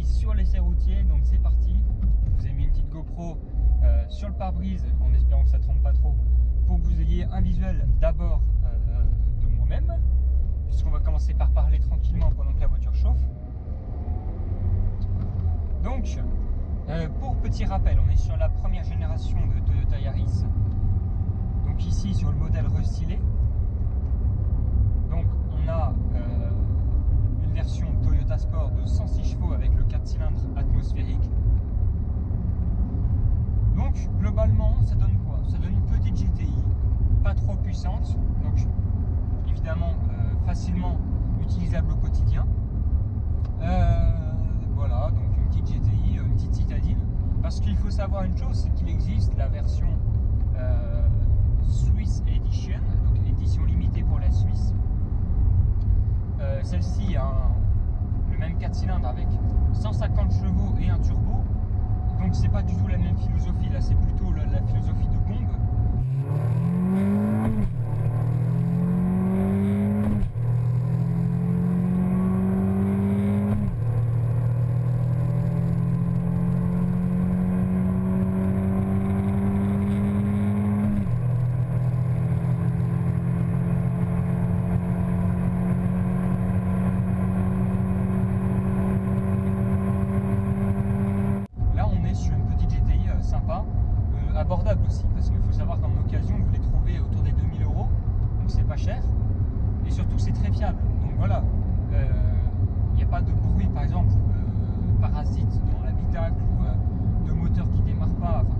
suis sur l'essai routier, donc c'est parti. Je vous ai mis une petite GoPro sur le pare-brise en espérant que ça ne trempe pas trop pour que vous ayez un visuel d'abord de moi-même, puisqu'on va commencer par parler tranquillement pendant que la voiture chauffe. Donc, pour petit rappel, on est sur la première génération de Toyota Yaris. Donc ici sur le modèle restylé. Donc on a une version Toyota Sport de 106 chevaux avec le 4 cylindres atmosphérique. Donc globalement ça donne quoi? Ça donne une petite GTI, pas trop puissante, donc évidemment facilement utilisable au quotidien. Voilà, donc une petite GTI, une petite citadine. Parce qu'il faut savoir une chose, c'est qu'il existe la version Swiss Edition, donc édition limitée pour la Suisse. Celle-ci a le même 4 cylindres avec 150 chevaux et un turbo. Donc c'est pas du tout la même philosophie, là c'est plutôt la philosophie de bombe. Abordable aussi, parce qu'il faut savoir qu'en occasion vous les trouvez autour des 2000 €, donc c'est pas cher et surtout c'est très fiable. Donc voilà, il n'y a pas de bruit par exemple parasite dans l'habitacle ou de moteur qui démarre pas. Enfin,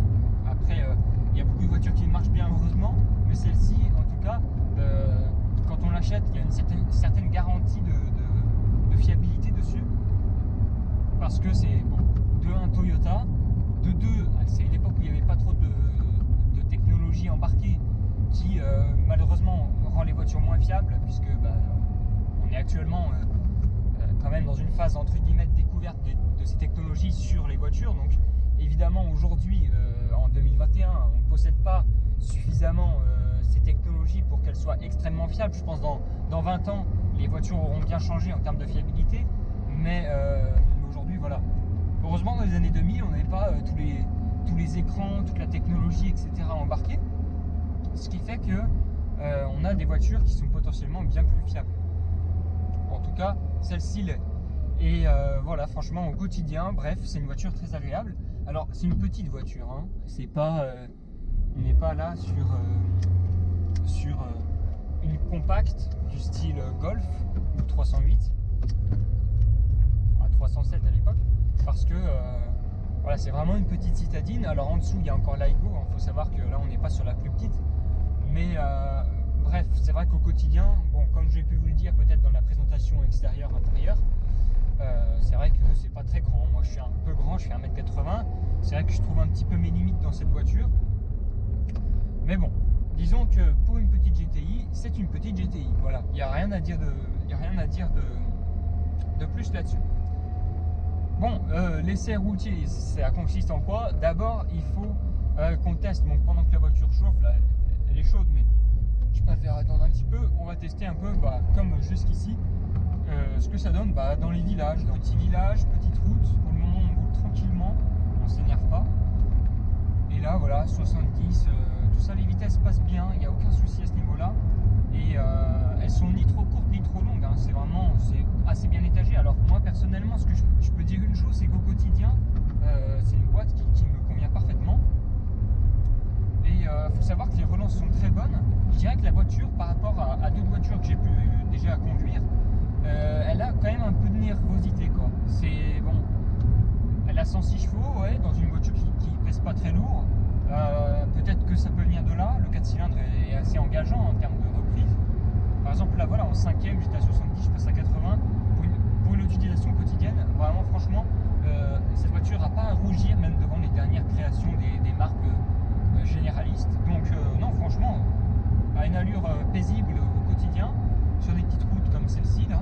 après il y a beaucoup de voitures qui marchent bien heureusement, mais celle-ci en tout cas quand on l'achète il y a une certaine garantie de fiabilité dessus, parce que c'est bon, de un Toyota, de deux, c'est une époque où il n'y avait pas trop de technologie embarquée qui malheureusement rend les voitures moins fiables, puisque on est actuellement quand même dans une phase entre guillemets de découverte de ces technologies sur les voitures. Donc évidemment aujourd'hui en 2021 on ne possède pas suffisamment ces technologies pour qu'elles soient extrêmement fiables. Je pense dans 20 ans les voitures auront bien changé en termes de fiabilité, mais aujourd'hui voilà. Heureusement, dans les années 2000, on n'avait pas tous les écrans, toute la technologie, etc. embarquée. Ce qui fait que on a des voitures qui sont potentiellement bien plus fiables. En tout cas, celle-ci l'est. Et voilà, franchement, au quotidien, bref, c'est une voiture très agréable. Alors, c'est une petite voiture, hein. C'est pas, on n'est pas là sur une compacte du style Golf ou 308, 307 à l'époque. Parce que voilà, c'est vraiment une petite citadine. Alors en dessous il y a encore l'Aigo, il faut savoir que là on n'est pas sur la plus petite, mais bref, c'est vrai qu'au quotidien, bon, comme j'ai pu vous le dire peut-être dans la présentation extérieure intérieure, c'est vrai que c'est pas très grand. Moi je suis un peu grand, je fais 1m80, c'est vrai que je trouve un petit peu mes limites dans cette voiture, mais bon, disons que pour une petite GTI, c'est une petite GTI. Voilà, il n'y a rien à dire de plus là-dessus. Bon, l'essai routier, ça consiste en quoi? D'abord, il faut qu'on teste. Donc, pendant que la voiture chauffe, là, elle est chaude, mais je préfère attendre un petit peu. On va tester un peu, comme jusqu'ici, ce que ça donne dans les villages. Dans les petits villages, petites routes. Pour le moment, on roule tranquillement, on ne s'énerve pas. Et là, voilà, 70, tout ça, les vitesses passent bien, il n'y a aucun souci à ce niveau-là. Et elles sont ni trop courtes ni trop longues, hein. C'est assez bien étagé. Alors moi personnellement, ce que je peux dire une chose, c'est qu'au quotidien c'est une boîte qui me convient parfaitement. Et il faut savoir que les relances sont très bonnes. Je dirais que la voiture, par rapport à d'autres voitures que j'ai pu déjà conduire, elle a quand même un peu de nervosité, quoi. C'est bon, elle a 106 chevaux, ouais, dans une voiture qui pèse pas très lourd. Peut-être que ça peut venir de là. Le 4 cylindres est assez engageant en termes de reprise. Par exemple là voilà, en 5ème j'étais à 70, je passe à 80 pour une utilisation quotidienne. Vraiment franchement cette voiture n'a pas à rougir, même devant les dernières créations des marques généralistes. Donc non, franchement à une allure paisible au quotidien sur des petites routes comme celle-ci là,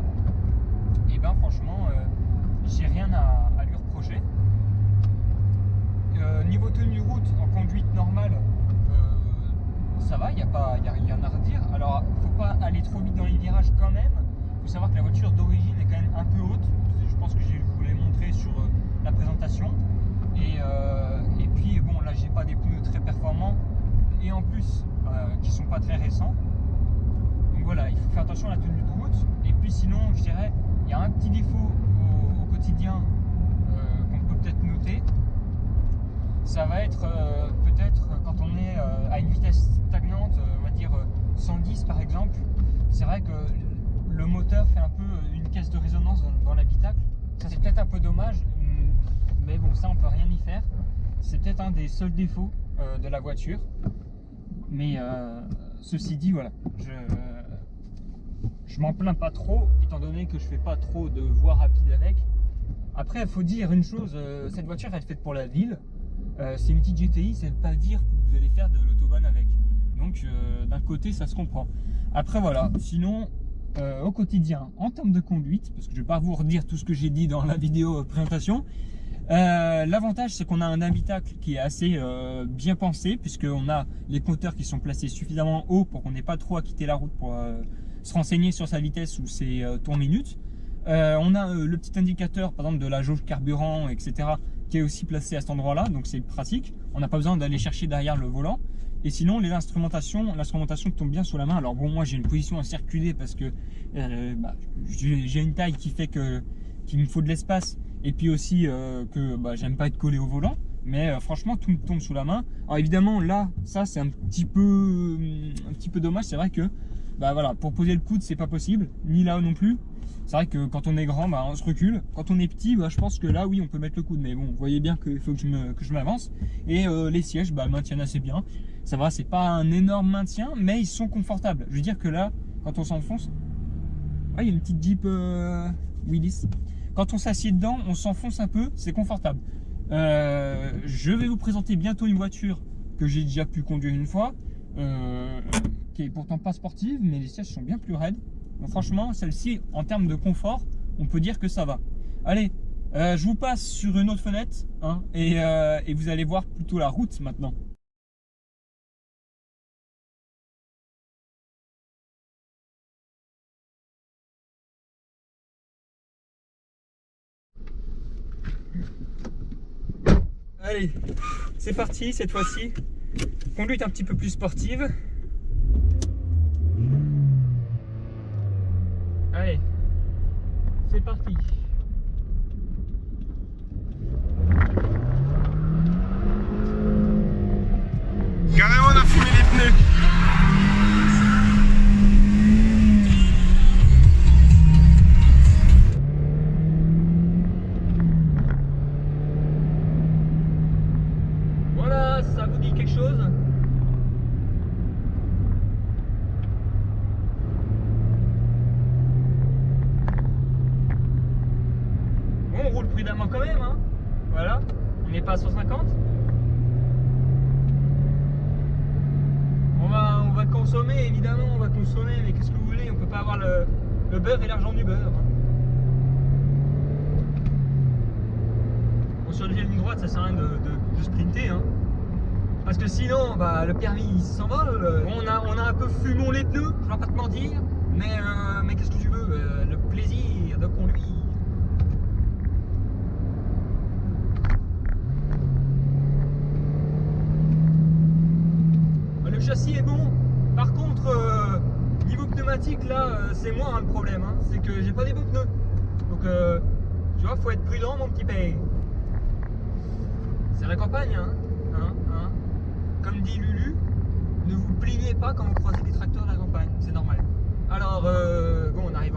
et ben franchement j'ai rien à lui reprocher. Niveau tenue de route en conduite normale, ça va, il n'y a rien à redire. Alors faut pas aller trop vite dans les virages quand même. Il faut savoir que la voiture d'origine est quand même un peu haute. Je pense que je vous l'ai l'ai montré sur la présentation. Et puis bon, là j'ai pas des pneus très performants et en plus qui sont pas très récents. Donc voilà, il faut faire attention à la tenue de route. Et puis sinon, je dirais, il y a un petit défaut au quotidien qu'on peut peut-être noter. Ça va être peut-être quand on est à une vitesse stagnante, on va dire 110 par exemple. C'est vrai que le moteur fait un peu une caisse de résonance dans l'habitacle. Ça c'est peut-être un peu dommage, mais bon, ça on peut rien y faire. C'est peut-être un des seuls défauts de la voiture. Mais ceci dit, voilà, je m'en plains pas trop, étant donné que je fais pas trop de voies rapides avec. Après, il faut dire une chose, cette voiture elle est faite pour la ville. C'est une petite GTI, ça ne veut pas dire que vous allez faire de l'autobahn avec. Donc d'un côté ça se comprend. Après voilà, sinon au quotidien, en termes de conduite, parce que je ne vais pas vous redire tout ce que j'ai dit dans la vidéo présentation, l'avantage c'est qu'on a un habitacle qui est assez bien pensé, puisqu'on a les compteurs qui sont placés suffisamment haut pour qu'on n'ait pas trop à quitter la route pour se renseigner sur sa vitesse ou ses tours minutes. On a le petit indicateur par exemple de la jauge carburant, etc., qui est aussi placé à cet endroit là, donc c'est pratique. On n'a pas besoin d'aller chercher derrière le volant. Et sinon l'instrumentation tombe bien sous la main. Alors bon, moi j'ai une position à circuler parce que j'ai une taille qui fait qu'il me faut de l'espace, et puis aussi que j'aime pas être collé au volant. Mais franchement tout me tombe sous la main. Alors évidemment là, ça c'est un petit peu dommage. C'est vrai que voilà, pour poser le coude c'est pas possible, ni là non plus. C'est vrai que quand on est grand, on se recule. Quand on est petit, je pense que là, oui, on peut mettre le coude. Mais bon, vous voyez bien qu'il faut que je m'avance. Et les sièges maintiennent assez bien. Ça va, c'est pas un énorme maintien, mais ils sont confortables. Je veux dire que là, quand on s'enfonce... il y a une petite Jeep Willys. Quand on s'assied dedans, on s'enfonce un peu, c'est confortable. Je vais vous présenter bientôt une voiture que j'ai déjà pu conduire une fois, qui est pourtant pas sportive, mais les sièges sont bien plus raides. Donc franchement, celle-ci, en termes de confort, on peut dire que ça va. Allez, je vous passe sur une autre fenêtre, hein, et vous allez voir plutôt la route maintenant. Allez, c'est parti cette fois-ci. Conduite un petit peu plus sportive. Allez, c'est parti. Carrément, on a fumé les pneus. Voilà, ça vous dit quelque chose? Bon, on roule prudemment quand même, hein. Voilà, on n'est pas à 150. On va consommer, évidemment, on va consommer, mais qu'est-ce que vous voulez, on peut pas avoir le beurre et l'argent du beurre, hein. Bon, sur les lignes droites, ça sert à rien de sprinter, hein. Parce que sinon, le permis il s'envole. On a un peu fumé les pneus, je vais pas te mentir, mais qu'est-ce que tu veux, le plaisir de conduire. Le châssis est bon. Par contre, niveau pneumatique, là, c'est moi le problème, hein. C'est que j'ai pas des bons pneus. Donc, tu vois, faut être prudent, mon petit père. C'est la campagne, hein. Comme dit Lulu, ne vous plaignez pas quand vous croisez des tracteurs de la campagne, c'est normal. Alors, bon, on arrive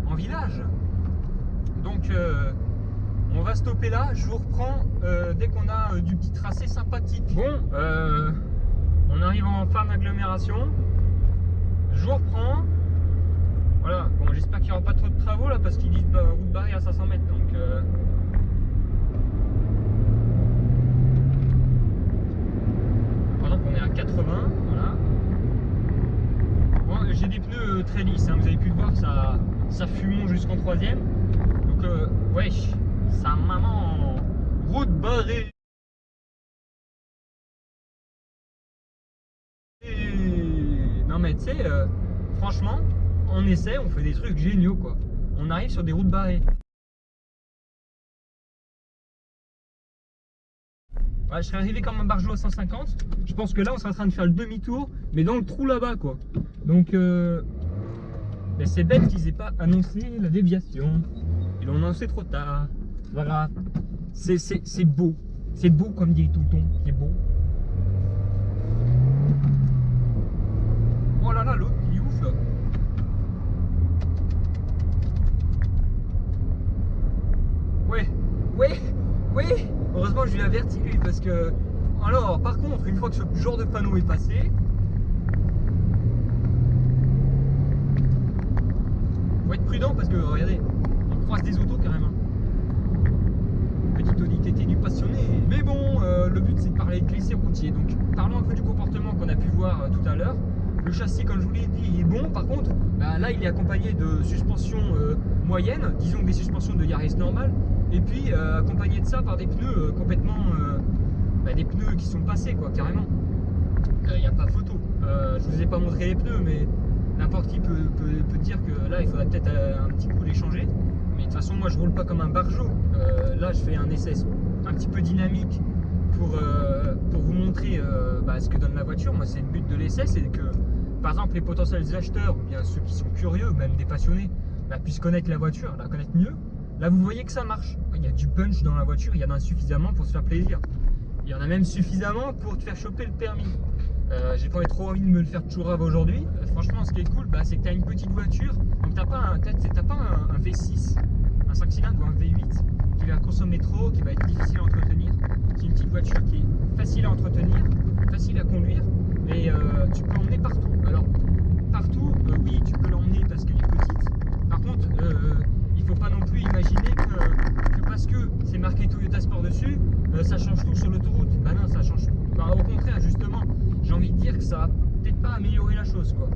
en village. Donc, on va stopper là. Je vous reprends dès qu'on a du petit tracé sympathique. Bon, on arrive en fin d'agglomération. Je vous reprends. Voilà, bon, j'espère qu'il n'y aura pas trop de travaux là parce qu'ils disent route barrée à 500 mètres. Donc, par exemple, on est à 80. Voilà. Bon, j'ai des pneus très lisses, hein, vous avez pu le voir, ça fumon jusqu'en 3ème. Donc, wesh, ça maman, route barrée. Non mais tu sais, franchement, on essaie, on fait des trucs géniaux quoi. On arrive sur des routes barrées. Ouais, je serais arrivé comme un barjot à 150. Je pense que là, on serait en train de faire le demi-tour, mais dans le trou là-bas, quoi. Donc, mais c'est bête qu'ils aient pas annoncé la déviation. Ils l'ont annoncé trop tard. Voilà. C'est beau. C'est beau, comme dit Touton. C'est beau. Oh là là, l'autre, il est ouf, là. Ouais. Heureusement, je lui ai averti, lui, parce que... Alors, par contre, une fois que ce genre de panneau est passé... Faut être prudent, parce que, regardez, on croise des autos, carrément. Petite honnêteté du passionné. Mais bon, le but, c'est de parler de glissé routier. Donc, parlons un peu du comportement qu'on a pu voir tout à l'heure. Le châssis, comme je vous l'ai dit, est bon. Par contre, bah, là, il est accompagné de suspensions moyennes, disons des suspensions de Yaris normales. Et puis, accompagné de ça par des pneus complètement... des pneus qui sont passés, quoi, carrément. Il n'y a pas photo. Je vous ai pas montré les pneus, mais n'importe qui peut dire que là, il faudrait peut-être un petit coup les changer. Mais de toute façon, moi, je roule pas comme un barjot. Là, je fais un essai un petit peu dynamique pour vous montrer ce que donne la voiture. Moi, c'est le but de l'essai, c'est que, par exemple, les potentiels acheteurs, ou bien ceux qui sont curieux, même des passionnés, puissent connaître la voiture, la connaître mieux. Là, vous voyez que ça marche. Il y a du punch dans la voiture, il y en a suffisamment pour se faire plaisir. Il y en a même suffisamment pour te faire choper le permis. J'ai pas trop envie de me le faire chourave aujourd'hui. Franchement, ce qui est cool, c'est que tu as une petite voiture. Donc, t'as pas un V6, un 5 cylindres ou un V8 qui va consommer trop, qui va être difficile à entretenir. C'est une petite voiture qui est facile à entretenir, facile à conduire et tu peux l'emmener partout. Alors, partout, oui, tu peux l'emmener parce qu'elle est petite. Par contre, il faut pas non plus imaginer que parce que c'est marqué Toyota Sport dessus, ça change tout sur l'autoroute. Bah non, ça change. Au contraire, justement, j'ai envie de dire que ça va peut-être pas améliorer la chose, quoi.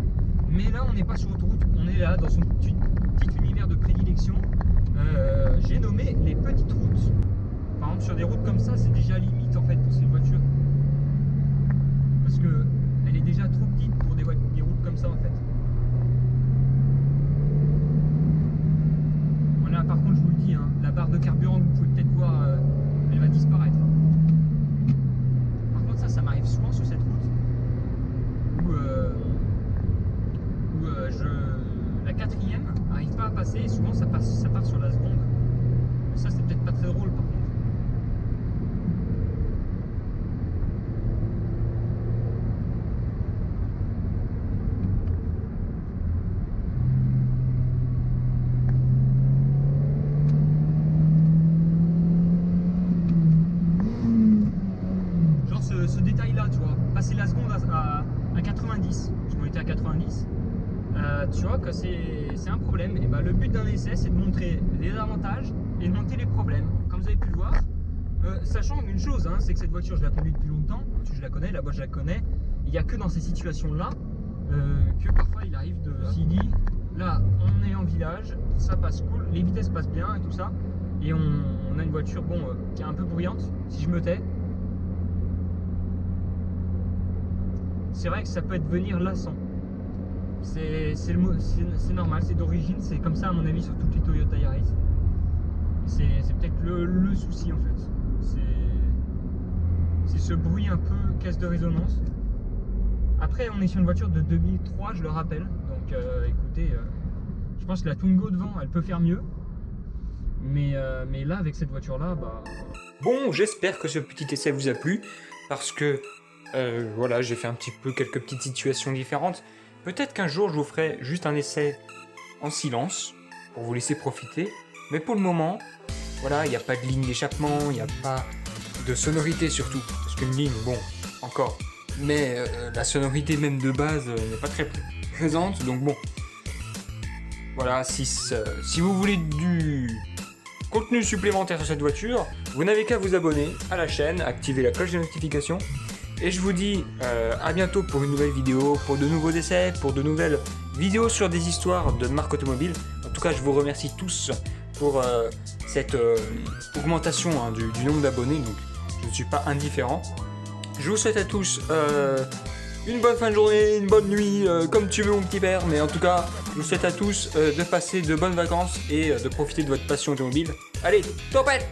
Mais là, on n'est pas sur autoroute, on est là dans son petit univers de prédilection. J'ai nommé les petites routes. Par exemple, sur des routes comme ça, c'est déjà limite en fait pour cette voiture. Parce que elle est déjà trop petite pour des routes comme ça en fait. Voilà, par contre, je vous le dis, la barre de carburant que vous pouvez peut-être voir, elle va disparaître. Par contre, ça m'arrive souvent sur cette route où la quatrième n'arrive pas à passer et souvent ça part sur la seconde. Mais ça, c'est peut-être pas très drôle par contre. Ce détail-là, tu vois, passer la seconde à 90, parce qu'on était à 90, tu vois que c'est un problème. Et le but d'un essai, c'est de montrer les avantages et de montrer les problèmes. Comme vous avez pu le voir, sachant une chose, c'est que cette voiture, je la connais depuis longtemps, je la connais, la boîte, je la connais. Il n'y a que dans ces situations-là que parfois il arrive de s'y dit, là, on est en village, ça passe cool, les vitesses passent bien et tout ça, et on a une voiture, qui est un peu bruyante, si je me tais. C'est vrai que ça peut devenir lassant. C'est normal, c'est d'origine, c'est comme ça à mon avis sur toutes les Toyota Yaris. C'est peut-être le souci en fait. C'est ce bruit un peu caisse de résonance. Après, on est sur une voiture de 2003, je le rappelle. Donc écoutez, je pense que la Twingo devant, elle peut faire mieux. Mais là, avec cette voiture-là, Bon, j'espère que ce petit essai vous a plu. Parce que voilà, j'ai fait quelques petites situations différentes. Peut-être qu'un jour je vous ferai juste un essai en silence pour vous laisser profiter. Mais pour le moment, voilà, il n'y a pas de ligne d'échappement, il n'y a pas de sonorité surtout. Parce qu'une ligne, encore. Mais la sonorité même de base n'est pas très présente. Donc bon, voilà, si vous voulez du contenu supplémentaire sur cette voiture, vous n'avez qu'à vous abonner à la chaîne, activer la cloche de notification. Et je vous dis à bientôt pour une nouvelle vidéo, pour de nouveaux essais, pour de nouvelles vidéos sur des histoires de marques automobiles. En tout cas, je vous remercie tous pour cette augmentation du nombre d'abonnés, donc je ne suis pas indifférent. Je vous souhaite à tous une bonne fin de journée, une bonne nuit, comme tu veux mon petit père, mais en tout cas, je vous souhaite à tous de passer de bonnes vacances et de profiter de votre passion automobile. Allez, topette!